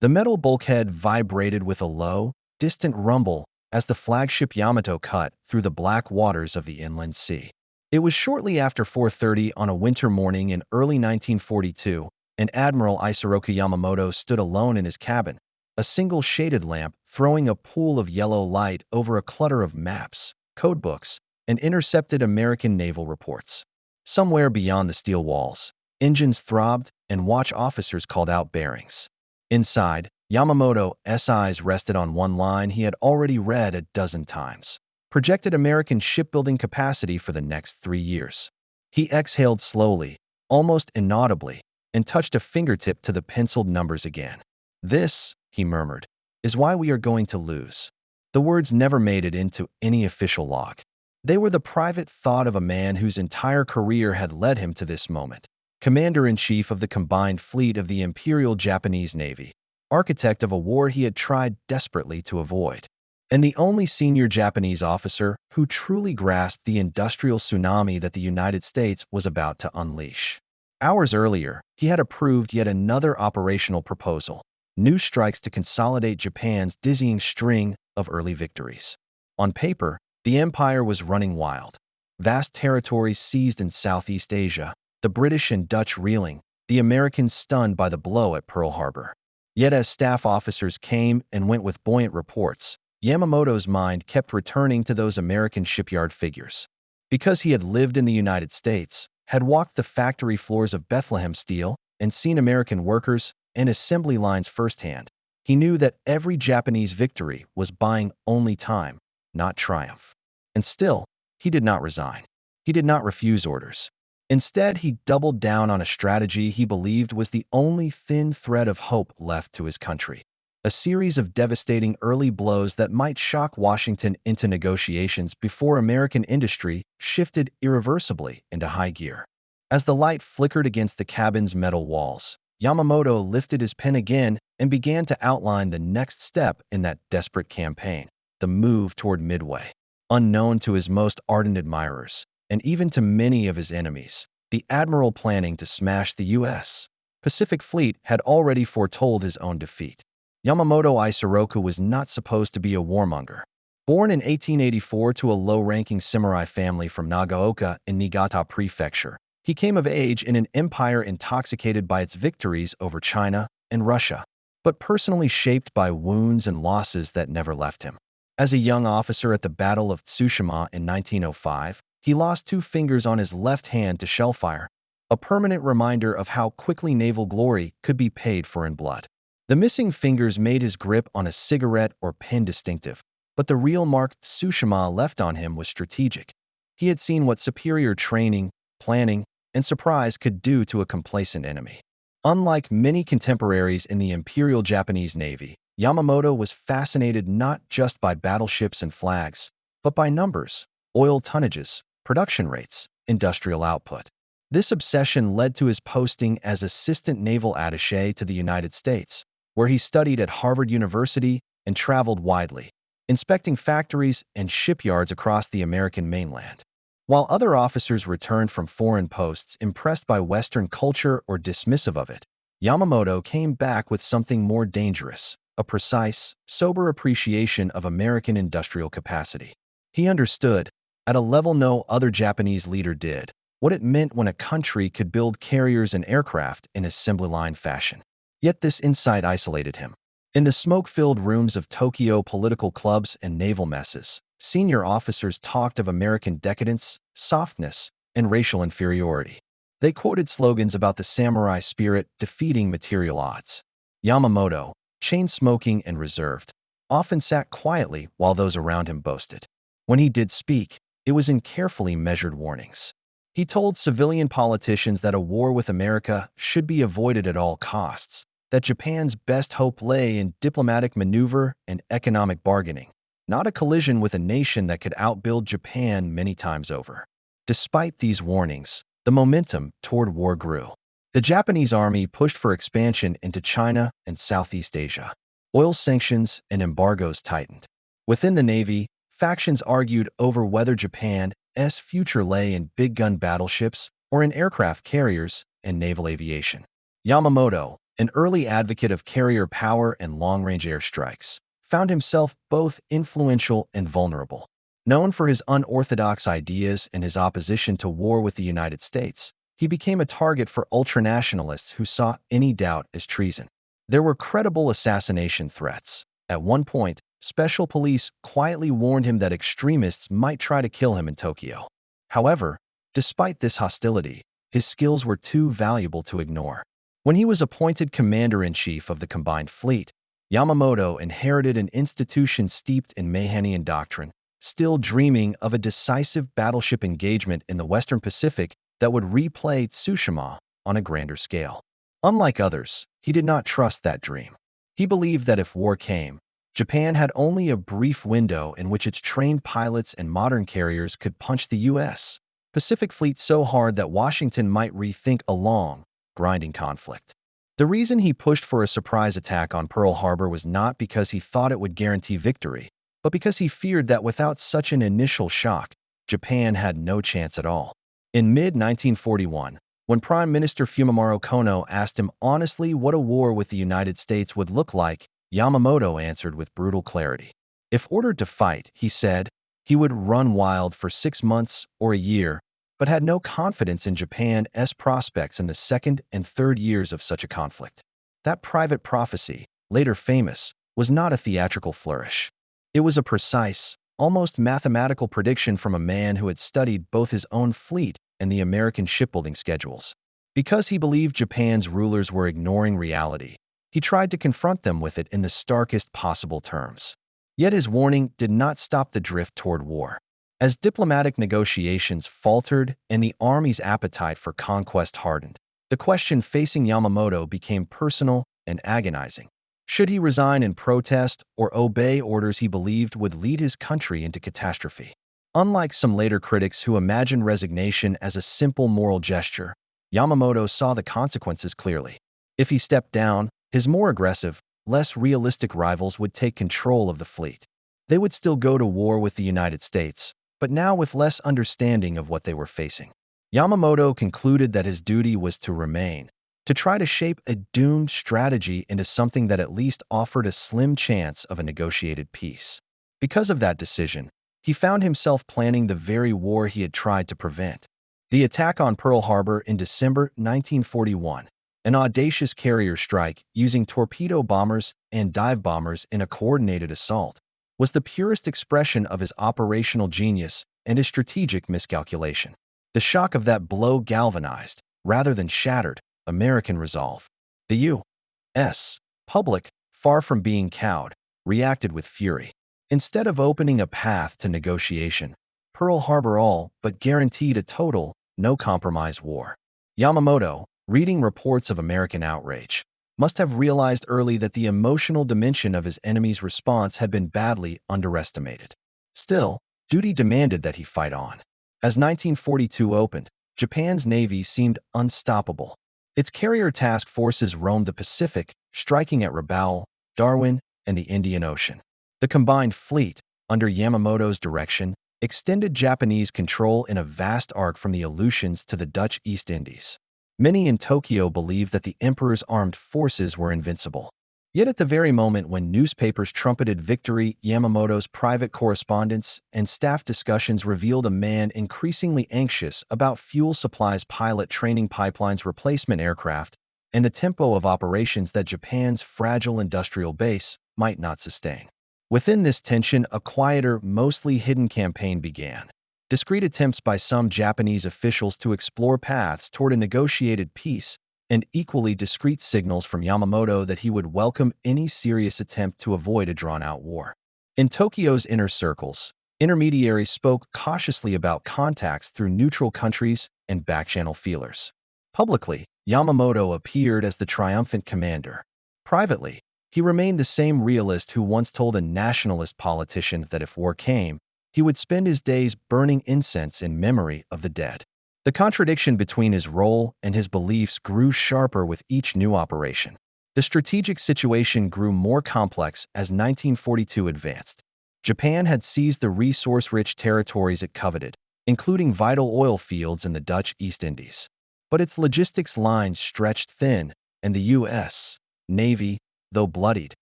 The metal bulkhead vibrated with a low, distant rumble as the flagship Yamato cut through the black waters of the inland sea. It was shortly after 4:30 on a winter morning in early 1942, and Admiral Isoroku Yamamoto stood alone in his cabin, a single shaded lamp throwing a pool of yellow light over a clutter of maps, codebooks, and intercepted American naval reports. Somewhere beyond the steel walls, engines throbbed and watch officers called out bearings. Inside, Yamamoto's eyes rested on one line he had already read a dozen times: projected American shipbuilding capacity for the next 3 years. He exhaled slowly, almost inaudibly, and touched a fingertip to the penciled numbers again. "This," he murmured, "is why we are going to lose." The words never made it into any official log. They were the private thought of a man whose entire career had led him to this moment. Commander-in-Chief of the combined fleet of the Imperial Japanese Navy, architect of a war he had tried desperately to avoid, and the only senior Japanese officer who truly grasped the industrial tsunami that the United States was about to unleash. Hours earlier, he had approved yet another operational proposal: new strikes to consolidate Japan's dizzying string of early victories. On paper, the empire was running wild. Vast territories seized in Southeast Asia, the British and Dutch reeling, the Americans stunned by the blow at Pearl Harbor. Yet as staff officers came and went with buoyant reports, Yamamoto's mind kept returning to those American shipyard figures. Because he had lived in the United States, had walked the factory floors of Bethlehem Steel, and seen American workers and assembly lines firsthand, he knew that every Japanese victory was buying only time, not triumph. And still, he did not resign. He did not refuse orders. Instead, he doubled down on a strategy he believed was the only thin thread of hope left to his country: a series of devastating early blows that might shock Washington into negotiations before American industry shifted irreversibly into high gear. As the light flickered against the cabin's metal walls, Yamamoto lifted his pen again and began to outline the next step in that desperate campaign: the move toward Midway. Unknown to his most ardent admirers, and even to many of his enemies, the admiral planning to smash the U.S. Pacific Fleet had already foretold his own defeat. Yamamoto Isoroku was not supposed to be a warmonger. Born in 1884 to a low-ranking samurai family from Nagaoka in Niigata Prefecture, he came of age in an empire intoxicated by its victories over China and Russia, but personally shaped by wounds and losses that never left him. As a young officer at the Battle of Tsushima in 1905, he lost 2 fingers on his left hand to shellfire, a permanent reminder of how quickly naval glory could be paid for in blood. The missing fingers made his grip on a cigarette or pen distinctive, but the real mark Tsushima left on him was strategic. He had seen what superior training, planning, and surprise could do to a complacent enemy. Unlike many contemporaries in the Imperial Japanese Navy, Yamamoto was fascinated not just by battleships and flags, but by numbers, oil tonnages, production rates, industrial output. This obsession led to his posting as assistant naval attaché to the United States, where he studied at Harvard University and traveled widely, inspecting factories and shipyards across the American mainland. While other officers returned from foreign posts impressed by Western culture or dismissive of it, Yamamoto came back with something more dangerous: a precise, sober appreciation of American industrial capacity. He understood, at a level no other Japanese leader did, what it meant when a country could build carriers and aircraft in assembly line fashion. Yet this insight isolated him. In the smoke-filled rooms of Tokyo political clubs and naval messes, senior officers talked of American decadence, softness, and racial inferiority. They quoted slogans about the samurai spirit defeating material odds. Yamamoto, chain-smoking and reserved, often sat quietly while those around him boasted. When he did speak, it was in carefully measured warnings. He told civilian politicians that a war with America should be avoided at all costs, that Japan's best hope lay in diplomatic maneuver and economic bargaining, not a collision with a nation that could outbuild Japan many times over. Despite these warnings, the momentum toward war grew. The Japanese army pushed for expansion into China and Southeast Asia. Oil sanctions and embargoes tightened. Within the Navy, factions argued over whether Japan's future lay in big gun battleships or in aircraft carriers and naval aviation. Yamamoto, an early advocate of carrier power and long-range airstrikes, found himself both influential and vulnerable. Known for his unorthodox ideas and his opposition to war with the United States, he became a target for ultranationalists who saw any doubt as treason. There were credible assassination threats. At one point, special police quietly warned him that extremists might try to kill him in Tokyo. However, despite this hostility, his skills were too valuable to ignore. When he was appointed commander-in-chief of the combined fleet, Yamamoto inherited an institution steeped in Mahanian doctrine, still dreaming of a decisive battleship engagement in the Western Pacific that would replay Tsushima on a grander scale. Unlike others, he did not trust that dream. He believed that if war came, Japan had only a brief window in which its trained pilots and modern carriers could punch the U.S. Pacific Fleet so hard that Washington might rethink a long, grinding conflict. The reason he pushed for a surprise attack on Pearl Harbor was not because he thought it would guarantee victory, but because he feared that without such an initial shock, Japan had no chance at all. In mid-1941, when Prime Minister Fumimaro Kono asked him honestly what a war with the United States would look like, Yamamoto answered with brutal clarity. If ordered to fight, he said, he would run wild for 6 months or a year, but had no confidence in Japan's prospects in the second and third years of such a conflict. That private prophecy, later famous, was not a theatrical flourish. It was a precise, almost mathematical prediction from a man who had studied both his own fleet and the American shipbuilding schedules. Because he believed Japan's rulers were ignoring reality, he tried to confront them with it in the starkest possible terms. Yet his warning did not stop the drift toward war. As diplomatic negotiations faltered and the army's appetite for conquest hardened, the question facing Yamamoto became personal and agonizing. Should he resign in protest or obey orders he believed would lead his country into catastrophe? Unlike some later critics who imagined resignation as a simple moral gesture, Yamamoto saw the consequences clearly. If he stepped down, his more aggressive, less realistic rivals would take control of the fleet. They would still go to war with the United States, but now with less understanding of what they were facing. Yamamoto concluded that his duty was to remain, to try to shape a doomed strategy into something that at least offered a slim chance of a negotiated peace. Because of that decision, he found himself planning the very war he had tried to prevent. The attack on Pearl Harbor in December 1941, an audacious carrier strike using torpedo bombers and dive bombers in a coordinated assault, was the purest expression of his operational genius and his strategic miscalculation. The shock of that blow galvanized, rather than shattered, American resolve. The U.S. public, far from being cowed, reacted with fury. Instead of opening a path to negotiation, Pearl Harbor all but guaranteed a total, no-compromise war. Yamamoto, reading reports of American outrage, must have realized early that the emotional dimension of his enemy's response had been badly underestimated. Still, duty demanded that he fight on. As 1942 opened, Japan's navy seemed unstoppable. Its carrier task forces roamed the Pacific, striking at Rabaul, Darwin, and the Indian Ocean. The combined fleet, under Yamamoto's direction, extended Japanese control in a vast arc from the Aleutians to the Dutch East Indies. Many in Tokyo believed that the emperor's armed forces were invincible. Yet at the very moment when newspapers trumpeted victory, Yamamoto's private correspondence and staff discussions revealed a man increasingly anxious about fuel supplies, pilot training pipelines, replacement aircraft, and the tempo of operations that Japan's fragile industrial base might not sustain. Within this tension, a quieter, mostly hidden campaign began. Discreet attempts by some Japanese officials to explore paths toward a negotiated peace, and equally discreet signals from Yamamoto that he would welcome any serious attempt to avoid a drawn-out war. In Tokyo's inner circles, intermediaries spoke cautiously about contacts through neutral countries and back-channel feelers. Publicly, Yamamoto appeared as the triumphant commander. Privately, he remained the same realist who once told a nationalist politician that if war came, he would spend his days burning incense in memory of the dead. The contradiction between his role and his beliefs grew sharper with each new operation. The strategic situation grew more complex as 1942 advanced. Japan had seized the resource-rich territories it coveted, including vital oil fields in the Dutch East Indies. But its logistics lines stretched thin, and the U.S. Navy, though bloodied,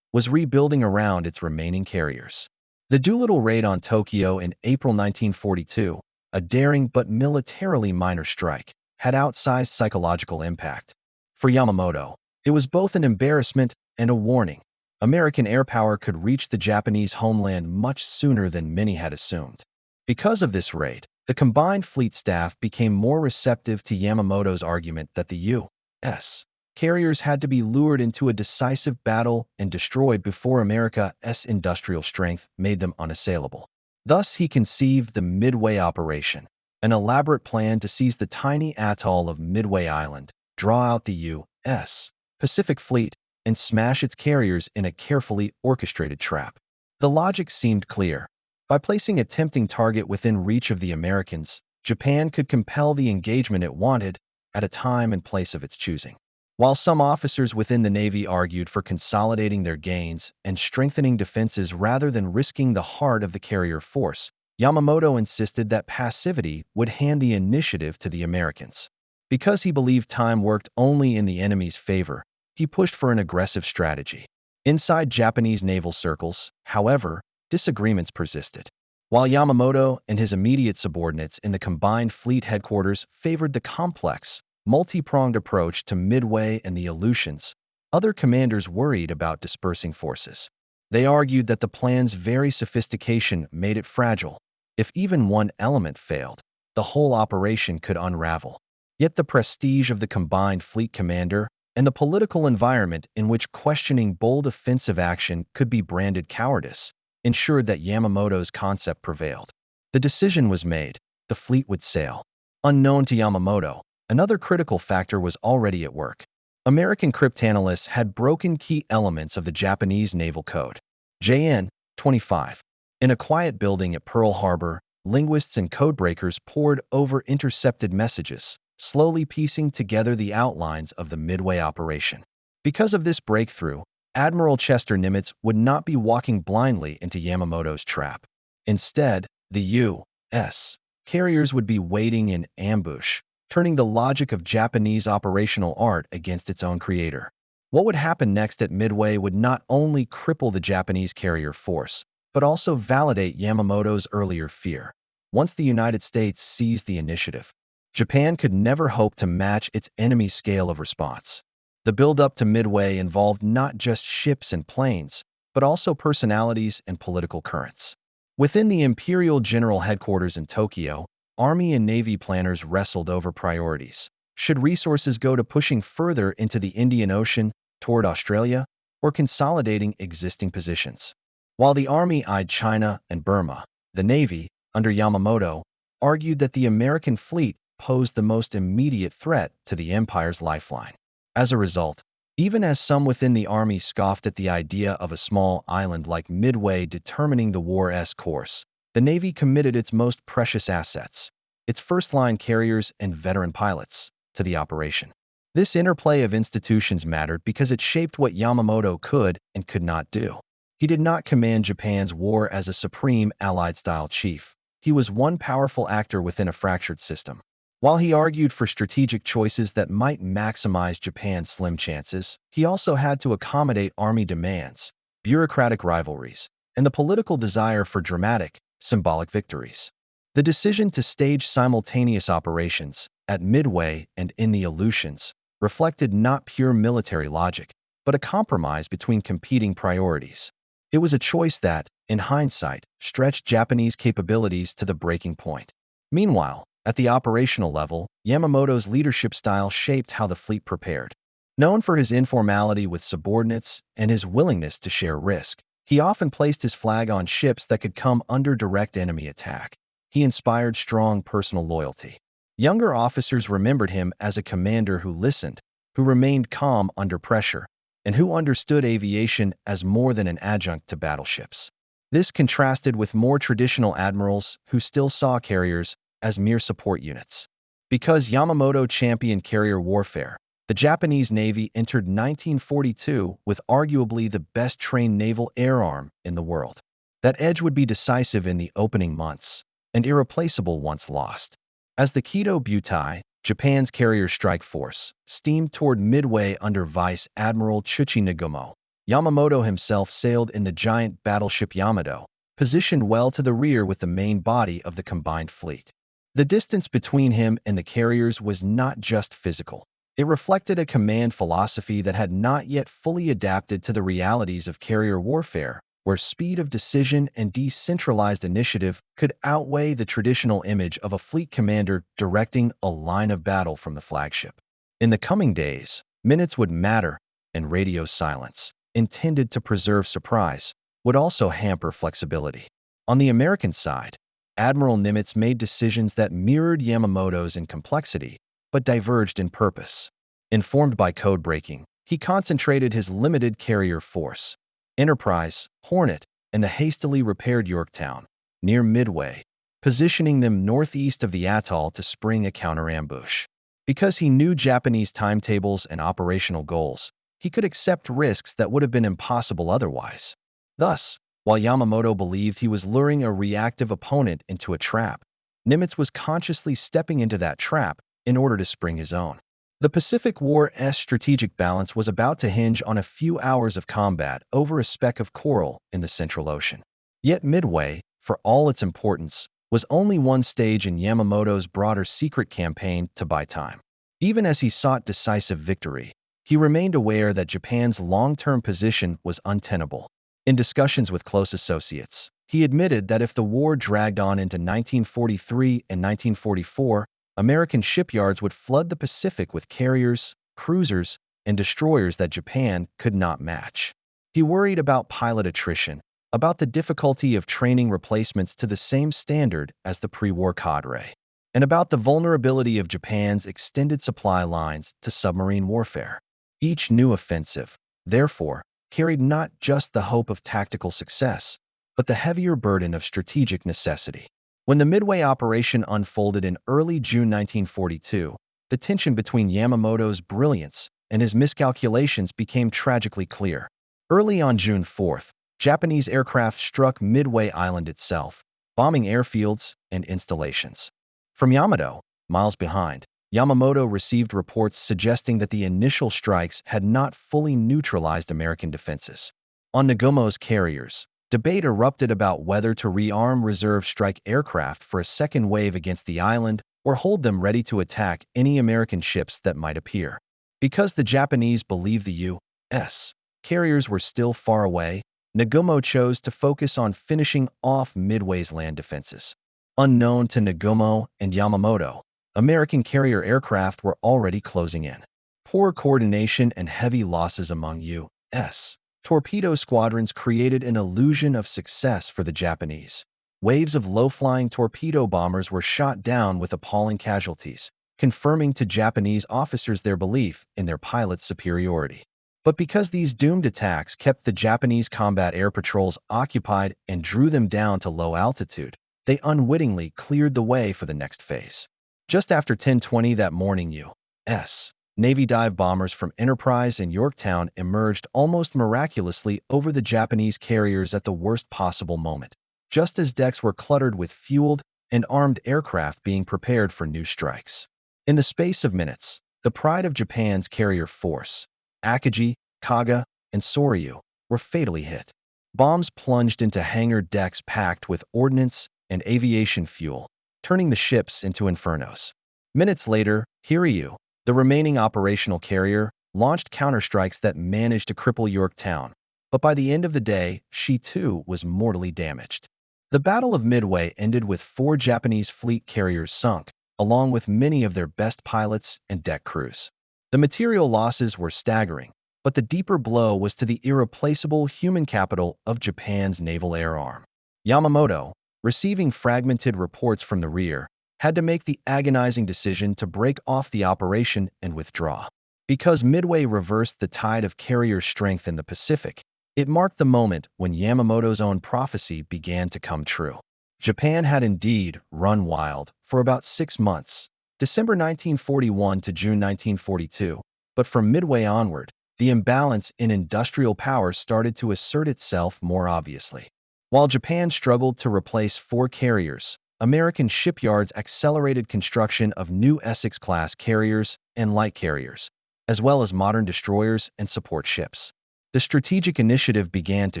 was rebuilding around its remaining carriers. The Doolittle raid on Tokyo in April 1942, a daring but militarily minor strike, had outsized psychological impact. For Yamamoto, it was both an embarrassment and a warning. American air power could reach the Japanese homeland much sooner than many had assumed. Because of this raid, the combined fleet staff became more receptive to Yamamoto's argument that the U.S. carriers had to be lured into a decisive battle and destroyed before America's industrial strength made them unassailable. Thus, he conceived the Midway operation, an elaborate plan to seize the tiny atoll of Midway Island, draw out the U.S. Pacific Fleet, and smash its carriers in a carefully orchestrated trap. The logic seemed clear. By placing a tempting target within reach of the Americans, Japan could compel the engagement it wanted at a time and place of its choosing. While some officers within the Navy argued for consolidating their gains and strengthening defenses rather than risking the heart of the carrier force, Yamamoto insisted that passivity would hand the initiative to the Americans. Because he believed time worked only in the enemy's favor, he pushed for an aggressive strategy. Inside Japanese naval circles, however, disagreements persisted. While Yamamoto and his immediate subordinates in the combined fleet headquarters favored the complex, multi-pronged approach to Midway and the Aleutians, other commanders worried about dispersing forces. They argued that the plan's very sophistication made it fragile. If even one element failed, the whole operation could unravel. Yet the prestige of the combined fleet commander and the political environment in which questioning bold offensive action could be branded cowardice ensured that Yamamoto's concept prevailed. The decision was made. The fleet would sail. Unknown to Yamamoto, another critical factor was already at work. American cryptanalysts had broken key elements of the Japanese naval code. JN 25. In a quiet building at Pearl Harbor, linguists and codebreakers pored over intercepted messages, slowly piecing together the outlines of the Midway operation. Because of this breakthrough, Admiral Chester Nimitz would not be walking blindly into Yamamoto's trap. Instead, the U.S. carriers would be waiting in ambush, turning the logic of Japanese operational art against its own creator. What would happen next at Midway would not only cripple the Japanese carrier force, but also validate Yamamoto's earlier fear. Once the United States seized the initiative, Japan could never hope to match its enemy's scale of response. The build-up to Midway involved not just ships and planes, but also personalities and political currents. Within the Imperial General Headquarters in Tokyo, Army and Navy planners wrestled over priorities. Should resources go to pushing further into the Indian Ocean, toward Australia, or consolidating existing positions? While the Army eyed China and Burma, the Navy, under Yamamoto, argued that the American fleet posed the most immediate threat to the empire's lifeline. As a result, even as some within the Army scoffed at the idea of a small island like Midway determining the war's course, the Navy committed its most precious assets, its first-line carriers and veteran pilots, to the operation. This interplay of institutions mattered because it shaped what Yamamoto could and could not do. He did not command Japan's war as a supreme Allied-style chief. He was one powerful actor within a fractured system. While he argued for strategic choices that might maximize Japan's slim chances, he also had to accommodate Army demands, bureaucratic rivalries, and the political desire for dramatic, symbolic victories. The decision to stage simultaneous operations at Midway and in the Aleutians reflected not pure military logic, but a compromise between competing priorities. It was a choice that, in hindsight, stretched Japanese capabilities to the breaking point. Meanwhile, at the operational level, Yamamoto's leadership style shaped how the fleet prepared. Known for his informality with subordinates and his willingness to share risk, he often placed his flag on ships that could come under direct enemy attack. He inspired strong personal loyalty. Younger officers remembered him as a commander who listened, who remained calm under pressure, and who understood aviation as more than an adjunct to battleships. This contrasted with more traditional admirals who still saw carriers as mere support units. Because Yamamoto championed carrier warfare, the Japanese Navy entered 1942 with arguably the best-trained naval air arm in the world. That edge would be decisive in the opening months, and irreplaceable once lost. As the Kido Butai, Japan's carrier strike force steamed toward Midway under Vice Admiral Tsushima. Yamamoto himself sailed in the giant battleship Yamato, positioned well to the rear with the main body of the combined fleet. The distance between him and the carriers was not just physical. It reflected a command philosophy that had not yet fully adapted to the realities of carrier warfare, where speed of decision and decentralized initiative could outweigh the traditional image of a fleet commander directing a line of battle from the flagship. In the coming days, minutes would matter, and radio silence, intended to preserve surprise, would also hamper flexibility. On the American side, Admiral Nimitz made decisions that mirrored Yamamoto's in complexity, but diverged in purpose. Informed by code breaking, he concentrated his limited carrier force, Enterprise, Hornet, and the hastily repaired Yorktown, near Midway, positioning them northeast of the atoll to spring a counter-ambush. Because he knew Japanese timetables and operational goals, he could accept risks that would have been impossible otherwise. Thus, while Yamamoto believed he was luring a reactive opponent into a trap, Nimitz was consciously stepping into that trap in order to spring his own. The Pacific War's strategic balance was about to hinge on a few hours of combat over a speck of coral in the Central Ocean. Yet Midway, for all its importance, was only one stage in Yamamoto's broader secret campaign to buy time. Even as he sought decisive victory, he remained aware that Japan's long-term position was untenable. In discussions with close associates, he admitted that if the war dragged on into 1943 and 1944, American shipyards would flood the Pacific with carriers, cruisers, and destroyers that Japan could not match. He worried about pilot attrition, about the difficulty of training replacements to the same standard as the pre-war cadre, and about the vulnerability of Japan's extended supply lines to submarine warfare. Each new offensive, therefore, carried not just the hope of tactical success, but the heavier burden of strategic necessity. When the Midway operation unfolded in early June 1942, the tension between Yamamoto's brilliance and his miscalculations became tragically clear. Early on June 4th, Japanese aircraft struck Midway Island itself, bombing airfields and installations. From Yamato, miles behind, Yamamoto received reports suggesting that the initial strikes had not fully neutralized American defenses. On Nagumo's carriers, debate erupted about whether to rearm reserve strike aircraft for a second wave against the island or hold them ready to attack any American ships that might appear. Because the Japanese believed the U.S. carriers were still far away, Nagumo chose to focus on finishing off Midway's land defenses. Unknown to Nagumo and Yamamoto, American carrier aircraft were already closing in. Poor coordination and heavy losses among U.S. torpedo squadrons created an illusion of success for the Japanese. Waves of low-flying torpedo bombers were shot down with appalling casualties, confirming to Japanese officers their belief in their pilots' superiority. But because these doomed attacks kept the Japanese combat air patrols occupied and drew them down to low altitude, they unwittingly cleared the way for the next phase. Just after 10:20 that morning, U.S. Navy dive bombers from Enterprise and Yorktown emerged almost miraculously over the Japanese carriers at the worst possible moment, just as decks were cluttered with fueled and armed aircraft being prepared for new strikes. In the space of minutes, the pride of Japan's carrier force, Akagi, Kaga, and Soryu, were fatally hit. Bombs plunged into hangar decks packed with ordnance and aviation fuel, turning the ships into infernos. Minutes later, Hiryu, the remaining operational carrier, launched counterstrikes that managed to cripple Yorktown, but by the end of the day, she too was mortally damaged. The Battle of Midway ended with 4 Japanese fleet carriers sunk, along with many of their best pilots and deck crews. The material losses were staggering, but the deeper blow was to the irreplaceable human capital of Japan's naval air arm. Yamamoto, receiving fragmented reports from the rear, had to make the agonizing decision to break off the operation and withdraw. Because Midway reversed the tide of carrier strength in the Pacific, it marked the moment when Yamamoto's own prophecy began to come true. Japan had indeed run wild for about 6 months, December 1941 to June 1942, but from Midway onward, the imbalance in industrial power started to assert itself more obviously. While Japan struggled to replace 4 carriers, American shipyards accelerated construction of new Essex-class carriers and light carriers, as well as modern destroyers and support ships. The strategic initiative began to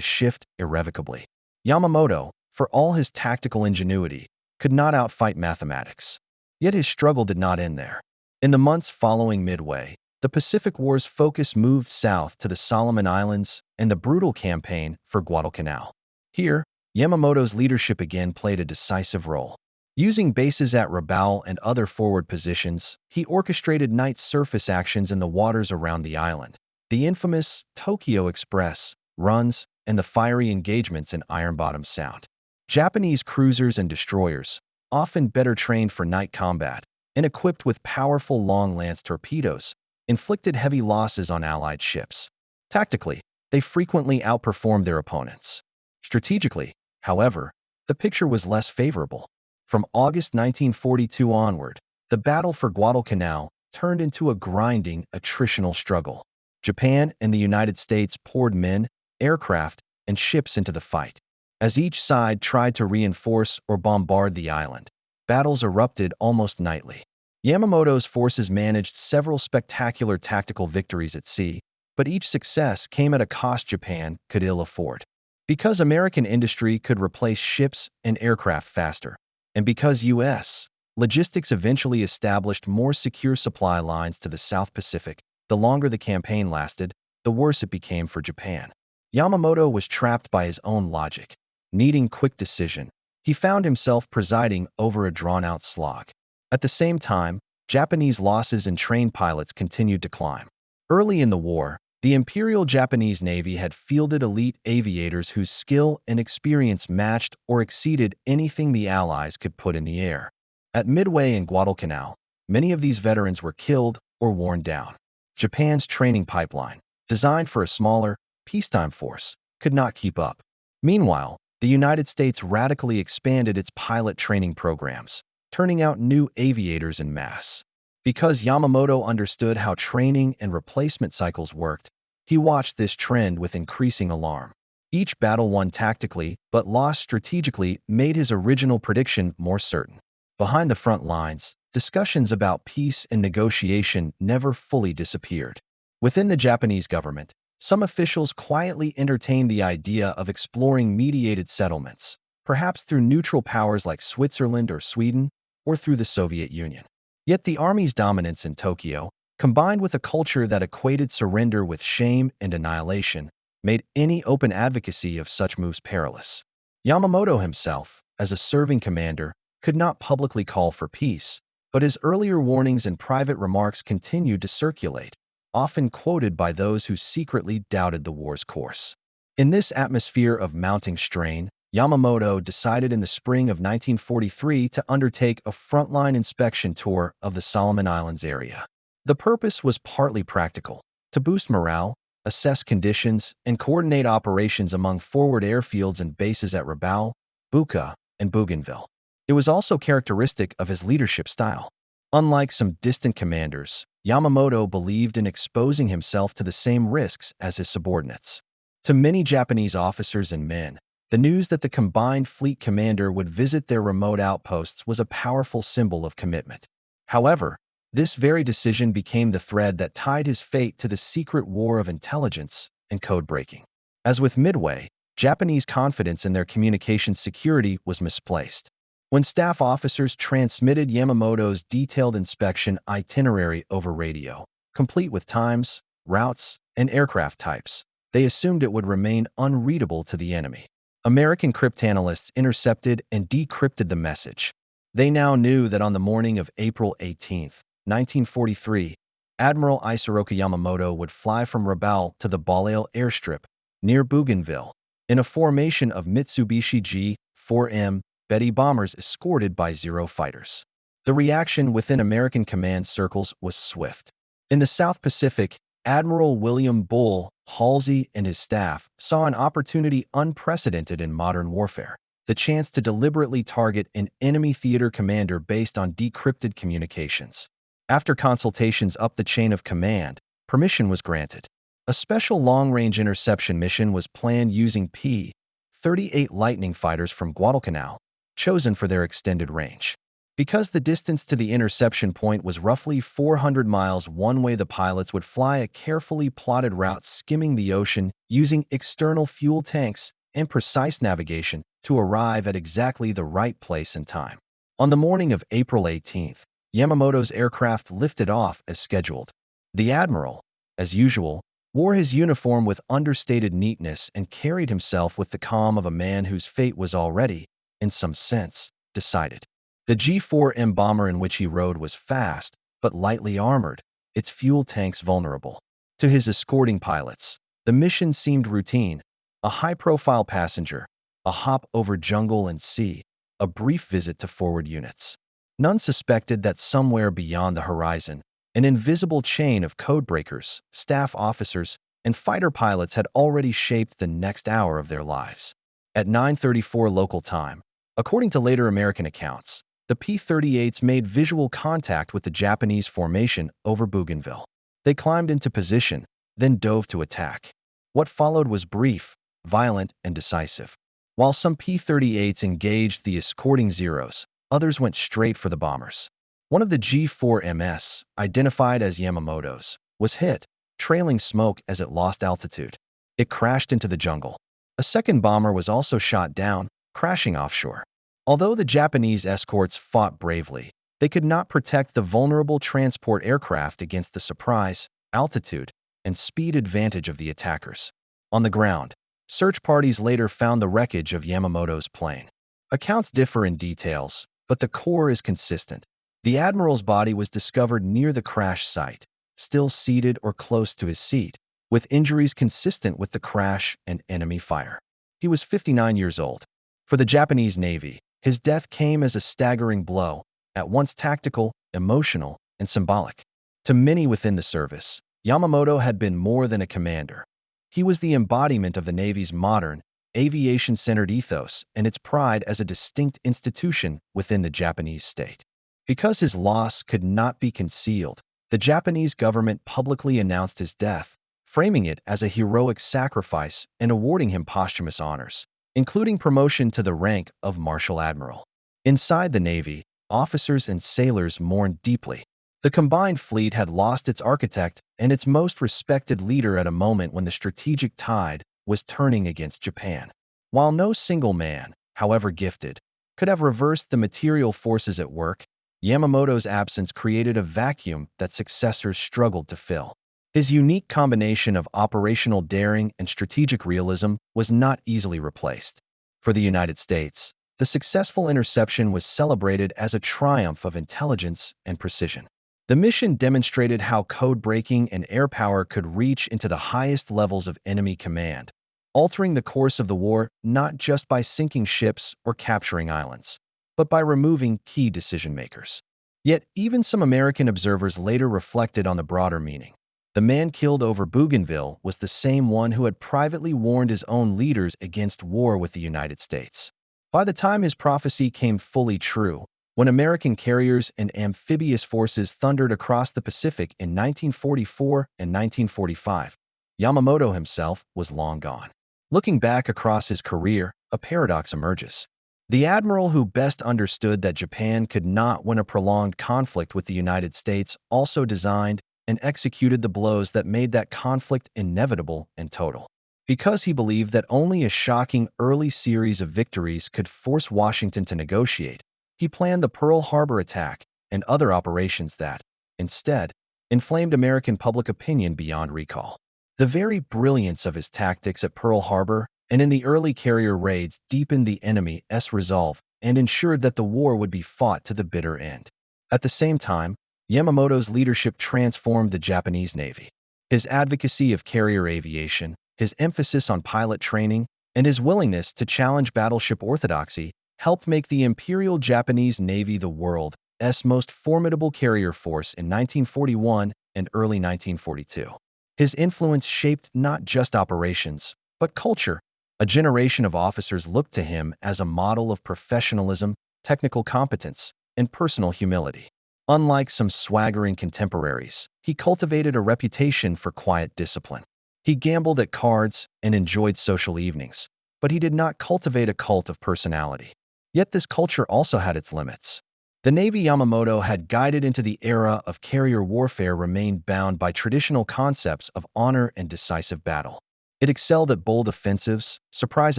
shift irrevocably. Yamamoto, for all his tactical ingenuity, could not outfight mathematics. Yet his struggle did not end there. In the months following Midway, the Pacific War's focus moved south to the Solomon Islands and the brutal campaign for Guadalcanal. Here, Yamamoto's leadership again played a decisive role. Using bases at Rabaul and other forward positions, he orchestrated night surface actions in the waters around the island. The infamous Tokyo Express runs and the fiery engagements in Iron Bottom Sound. Japanese cruisers and destroyers, often better trained for night combat and equipped with powerful long-lance torpedoes, inflicted heavy losses on Allied ships. Tactically, they frequently outperformed their opponents. Strategically, however, the picture was less favorable. From August 1942 onward, the battle for Guadalcanal turned into a grinding, attritional struggle. Japan and the United States poured men, aircraft, and ships into the fight. As each side tried to reinforce or bombard the island, battles erupted almost nightly. Yamamoto's forces managed several spectacular tactical victories at sea, but each success came at a cost Japan could ill afford. Because American industry could replace ships and aircraft faster, and because U.S. logistics eventually established more secure supply lines to the South Pacific, the longer the campaign lasted, the worse it became for Japan. Yamamoto was trapped by his own logic. Needing quick decision, he found himself presiding over a drawn-out slog. At the same time, Japanese losses in trained pilots continued to climb. Early in the war, the Imperial Japanese Navy had fielded elite aviators whose skill and experience matched or exceeded anything the Allies could put in the air. At Midway and Guadalcanal, many of these veterans were killed or worn down. Japan's training pipeline, designed for a smaller, peacetime force, could not keep up. Meanwhile, the United States radically expanded its pilot training programs, turning out new aviators en masse. Because Yamamoto understood how training and replacement cycles worked, he watched this trend with increasing alarm. Each battle won tactically but lost strategically made his original prediction more certain. Behind the front lines, discussions about peace and negotiation never fully disappeared. Within the Japanese government, some officials quietly entertained the idea of exploring mediated settlements, perhaps through neutral powers like Switzerland or Sweden, or through the Soviet Union. Yet the army's dominance in Tokyo, combined with a culture that equated surrender with shame and annihilation, made any open advocacy of such moves perilous. Yamamoto himself, as a serving commander, could not publicly call for peace, but his earlier warnings and private remarks continued to circulate, often quoted by those who secretly doubted the war's course. In this atmosphere of mounting strain, Yamamoto decided in the spring of 1943 to undertake a frontline inspection tour of the Solomon Islands area. The purpose was partly practical, to boost morale, assess conditions, and coordinate operations among forward airfields and bases at Rabaul, Buka, and Bougainville. It was also characteristic of his leadership style. Unlike some distant commanders, Yamamoto believed in exposing himself to the same risks as his subordinates. To many Japanese officers and men, the news that the combined fleet commander would visit their remote outposts was a powerful symbol of commitment. However, this very decision became the thread that tied his fate to the secret war of intelligence and code-breaking. As with Midway, Japanese confidence in their communications security was misplaced. When staff officers transmitted Yamamoto's detailed inspection itinerary over radio, complete with times, routes, and aircraft types, they assumed it would remain unreadable to the enemy. American cryptanalysts intercepted and decrypted the message. They now knew that on the morning of April 18, 1943, Admiral Isoroku Yamamoto would fly from Rabaul to the Balhail airstrip near Bougainville in a formation of Mitsubishi G-4M Betty bombers escorted by Zero fighters. The reaction within American command circles was swift. In the South Pacific, Admiral William Bull Halsey and his staff saw an opportunity unprecedented in modern warfare, the chance to deliberately target an enemy theater commander based on decrypted communications. After consultations up the chain of command, permission was granted. A special long-range interception mission was planned using P-38 Lightning fighters from Guadalcanal, chosen for their extended range. Because the distance to the interception point was roughly 400 miles one way, the pilots would fly a carefully plotted route skimming the ocean using external fuel tanks and precise navigation to arrive at exactly the right place and time. On the morning of April 18th, Yamamoto's aircraft lifted off as scheduled. The admiral, as usual, wore his uniform with understated neatness and carried himself with the calm of a man whose fate was already, in some sense, decided. The G-4M bomber in which he rode was fast, but lightly armored, its fuel tanks vulnerable. To his escorting pilots, the mission seemed routine: a high-profile passenger, a hop over jungle and sea, a brief visit to forward units. None suspected that somewhere beyond the horizon, an invisible chain of codebreakers, staff officers, and fighter pilots had already shaped the next hour of their lives. At 9:34 local time, according to later American accounts, the P-38s made visual contact with the Japanese formation over Bougainville. They climbed into position, then dove to attack. What followed was brief, violent, and decisive. While some P-38s engaged the escorting Zeros, others went straight for the bombers. One of the G-4MS, identified as Yamamoto's, was hit, trailing smoke as it lost altitude. It crashed into the jungle. A second bomber was also shot down, crashing offshore. Although the Japanese escorts fought bravely, they could not protect the vulnerable transport aircraft against the surprise, altitude, and speed advantage of the attackers. On the ground, search parties later found the wreckage of Yamamoto's plane. Accounts differ in details, but the core is consistent. The admiral's body was discovered near the crash site, still seated or close to his seat, with injuries consistent with the crash and enemy fire. He was 59 years old. For the Japanese Navy, his death came as a staggering blow, at once tactical, emotional, and symbolic. To many within the service, Yamamoto had been more than a commander. He was the embodiment of the Navy's modern, aviation-centered ethos and its pride as a distinct institution within the Japanese state. Because his loss could not be concealed, the Japanese government publicly announced his death, framing it as a heroic sacrifice and awarding him posthumous honors, including promotion to the rank of Marshal Admiral. Inside the Navy, officers and sailors mourned deeply. The combined fleet had lost its architect and its most respected leader at a moment when the strategic tide was turning against Japan. While no single man, however gifted, could have reversed the material forces at work, Yamamoto's absence created a vacuum that successors struggled to fill. His unique combination of operational daring and strategic realism was not easily replaced. For the United States, the successful interception was celebrated as a triumph of intelligence and precision. The mission demonstrated how code-breaking and air power could reach into the highest levels of enemy command, altering the course of the war not just by sinking ships or capturing islands, but by removing key decision-makers. Yet, even some American observers later reflected on the broader meaning. The man killed over Bougainville was the same one who had privately warned his own leaders against war with the United States. By the time his prophecy came fully true, when American carriers and amphibious forces thundered across the Pacific in 1944 and 1945, Yamamoto himself was long gone. Looking back across his career, a paradox emerges. The admiral who best understood that Japan could not win a prolonged conflict with the United States also designed and executed the blows that made that conflict inevitable and total. Because he believed that only a shocking early series of victories could force Washington to negotiate, he planned the Pearl Harbor attack and other operations that, instead, inflamed American public opinion beyond recall. The very brilliance of his tactics at Pearl Harbor and in the early carrier raids deepened the enemy's resolve and ensured that the war would be fought to the bitter end. At the same time, Yamamoto's leadership transformed the Japanese Navy. His advocacy of carrier aviation, his emphasis on pilot training, and his willingness to challenge battleship orthodoxy helped make the Imperial Japanese Navy the world's most formidable carrier force in 1941 and early 1942. His influence shaped not just operations, but culture. A generation of officers looked to him as a model of professionalism, technical competence, and personal humility. Unlike some swaggering contemporaries, he cultivated a reputation for quiet discipline. He gambled at cards and enjoyed social evenings, but he did not cultivate a cult of personality. Yet this culture also had its limits. The Navy Yamamoto had guided into the era of carrier warfare remained bound by traditional concepts of honor and decisive battle. It excelled at bold offensives, surprise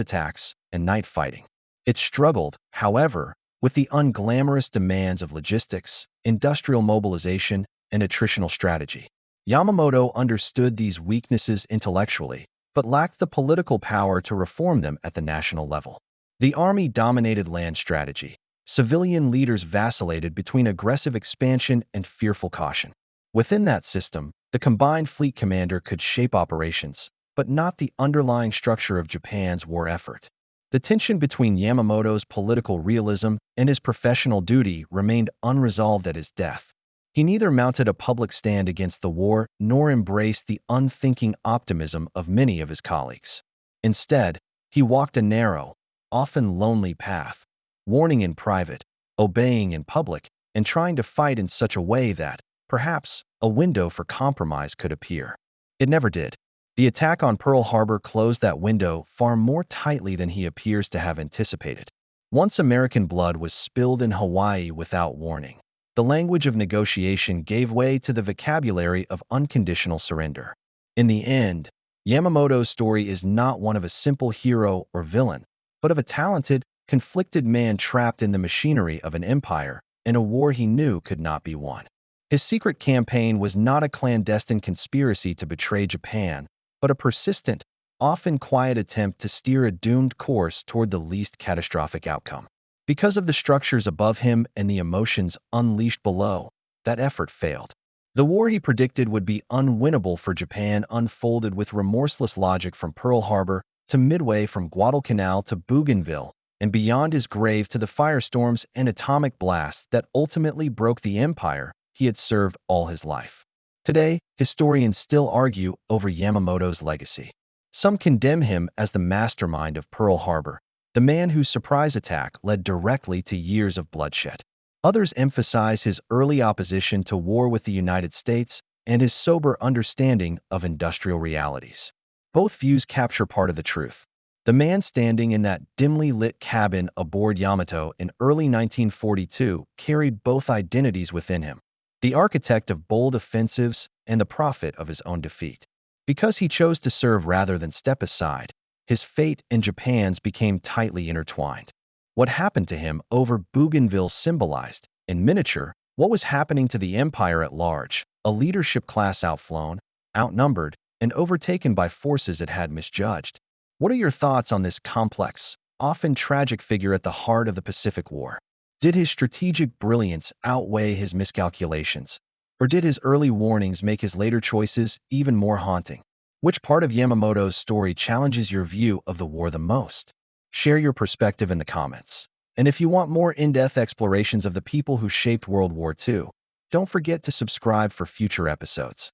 attacks, and night fighting. It struggled, however, with the unglamorous demands of logistics, industrial mobilization, and attritional strategy. Yamamoto understood these weaknesses intellectually, but lacked the political power to reform them at the national level. The Army dominated land strategy. Civilian leaders vacillated between aggressive expansion and fearful caution. Within that system, the combined fleet commander could shape operations, but not the underlying structure of Japan's war effort. The tension between Yamamoto's political realism and his professional duty remained unresolved at his death. He neither mounted a public stand against the war nor embraced the unthinking optimism of many of his colleagues. Instead, he walked a narrow, often lonely path, warning in private, obeying in public, and trying to fight in such a way that, perhaps, a window for compromise could appear. It never did. The attack on Pearl Harbor closed that window far more tightly than he appears to have anticipated. Once American blood was spilled in Hawaii without warning, the language of negotiation gave way to the vocabulary of unconditional surrender. In the end, Yamamoto's story is not one of a simple hero or villain, but of a talented, conflicted man trapped in the machinery of an empire in a war he knew could not be won. His secret campaign was not a clandestine conspiracy to betray Japan, but a persistent, often quiet attempt to steer a doomed course toward the least catastrophic outcome. Because of the structures above him and the emotions unleashed below, that effort failed. The war he predicted would be unwinnable for Japan unfolded with remorseless logic from Pearl Harbor to Midway, from Guadalcanal to Bougainville, and beyond his grave to the firestorms and atomic blasts that ultimately broke the empire he had served all his life. Today, historians still argue over Yamamoto's legacy. Some condemn him as the mastermind of Pearl Harbor, the man whose surprise attack led directly to years of bloodshed. Others emphasize his early opposition to war with the United States and his sober understanding of industrial realities. Both views capture part of the truth. The man standing in that dimly lit cabin aboard Yamato in early 1942 carried both identities within him, the architect of bold offensives and the prophet of his own defeat. Because he chose to serve rather than step aside, his fate and Japan's became tightly intertwined. What happened to him over Bougainville symbolized, in miniature, what was happening to the empire at large, a leadership class outflown, outnumbered, and overtaken by forces it had misjudged. What are your thoughts on this complex, often tragic figure at the heart of the Pacific War? Did his strategic brilliance outweigh his miscalculations? Or did his early warnings make his later choices even more haunting? Which part of Yamamoto's story challenges your view of the war the most? Share your perspective in the comments. And if you want more in-depth explorations of the people who shaped World War II, don't forget to subscribe for future episodes.